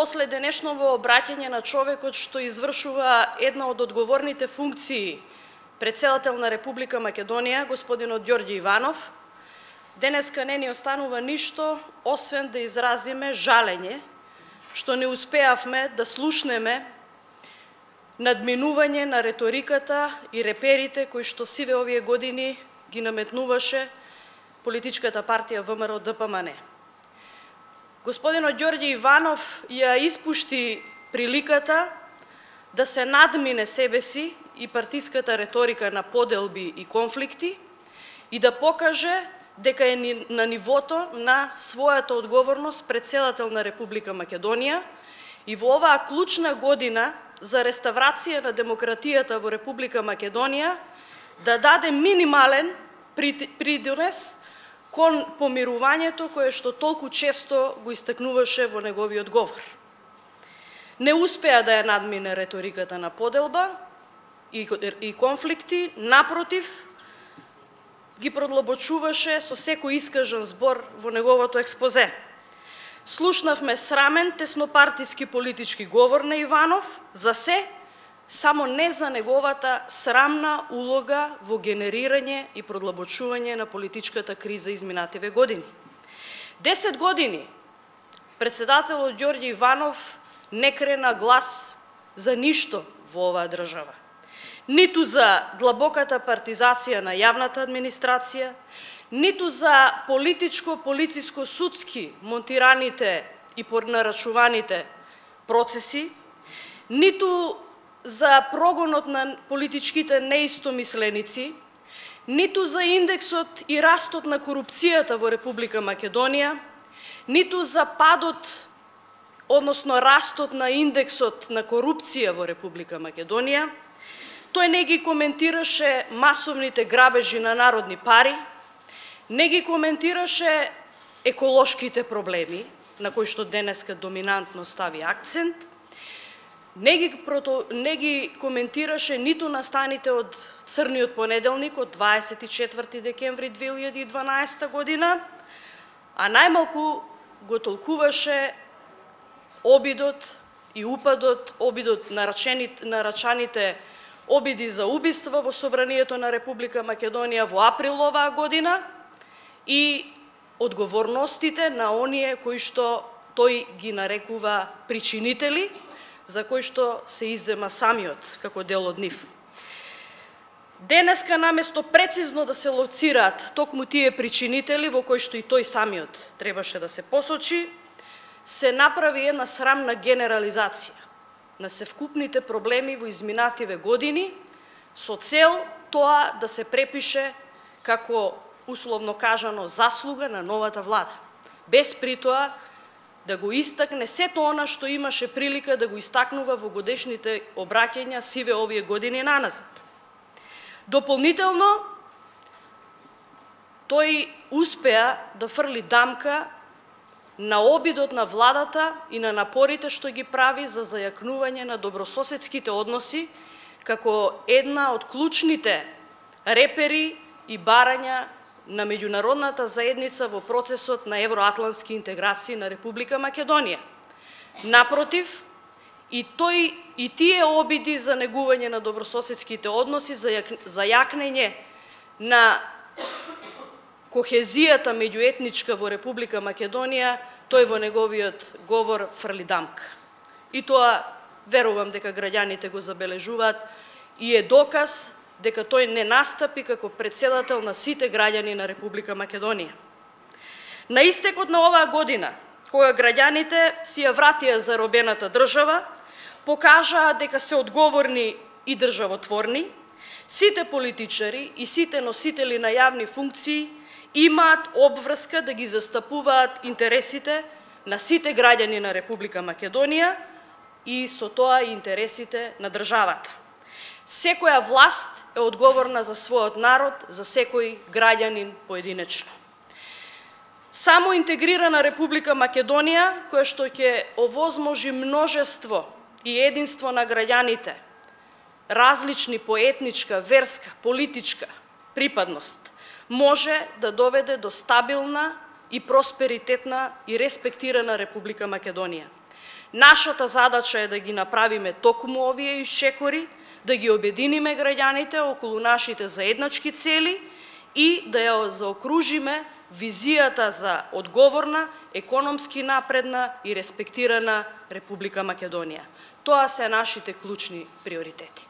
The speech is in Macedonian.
после денешново обраќање на човекот што извршува една од одговорните функции председател на Република Македонија, господинот Ѓорѓе Иванов, денеска не ни останува ништо, освен да изразиме жалење што не успеавме да слушнеме надминување на реториката и реперите кои што сиве овие години ги наметнуваше политичката партија ВМРО-ДПМН. Господинот Ѓорѓе Иванов ја испушти приликата да се надмине себе си и партиската реторика на поделби и конфликти и да покаже дека е на нивото на својата одговорност председател на Република Македонија и во оваа клучна година за реставрација на демократијата во Република Македонија да даде минимален придонес кон помирувањето кое што толку често го истакнуваше во неговиот говор. Не успеа да ја надмине реториката на поделба и конфликти, напротив, ги продлабочуваше со секој искажен збор во неговото експозе. Слушнавме срамен теснопартиски политички говор на Иванов за се, само не за неговата срамна улога во генерирање и продлабочување на политичката криза изминативе години. 10 години председателот Ѓорѓе Иванов не крена глас за ништо во оваа држава. Ниту за длабоката партизација на јавната администрација, ниту за политичко-полициско-судски монтираните и понарачуваните процеси, ниту за прогонот на политичките неистомисленици, ниту за индексот и растот на корупцијата во Република Македонија, ниту за падот, односно растот на индексот на корупција во Република Македонија. Тој не ги коментираше масовните грабежи на народни пари, не ги коментираше еколошките проблеми, на кои што денеска доминантно стави акцент, не ги коментираше ниту настаните од црниот понеделник од 24 декември 2012 година, а најмалку го толкуваше обидот и упадот, обидот нарачаните обиди за убиства во Собранието на Република Македонија во април оваа година и одговорностите на оние кои што тој ги нарекува причинители, за кои што се иззема самиот како дел од нив. Денеска наместо прецизно да се лоцираат токму тие причинители во кои што и тој самиот требаше да се посочи, се направи една срамна генерализација на севкупните проблеми во изминативе години со цел тоа да се препише како условно кажано заслуга на новата влада, без притоа да го истакне сето она што имаше прилика да го истакнува во годишните обраќања сиве овие години наназад. Дополнително, тој успеа да фрли дамка на обидот на владата и на напорите што ги прави за зајакнување на добрососедските односи како една од клучните репери и барања на меѓународната заедница во процесот на евроатлантски интеграции на Република Македонија. Напротив, и тие обиди за негување на добрососедските односи, за јакнење на кохезијата меѓуетничка во Република Македонија, тој во неговиот говор фрли дамка. И тоа верувам дека граѓаните го забележуваат и е доказ дека тој не настапи како председател на сите граѓани на Република Македонија. На истекот на оваа година, кога граѓаните си ја вратија заробената држава, покажаа дека се одговорни и државотворни, сите политичари и сите носители на јавни функции имаат обврска да ги застапуваат интересите на сите граѓани на Република Македонија и со тоа и интересите на државата. Секоја власт е одговорна за својот народ, за секој граѓанин поединечно. Само интегрирана Република Македонија, која што ќе овозможи множество и единство на граѓаните, различни по етничка, верска, политичка припадност, може да доведе до стабилна и просперитетна и респектирана Република Македонија. Нашата задача е да ги направиме токму овие исчекори, да ги обединиме граѓаните околу нашите заеднички цели и да ја заокружиме визијата за одговорна, економски напредна и респектирана Република Македонија. Тоа се нашите клучни приоритети.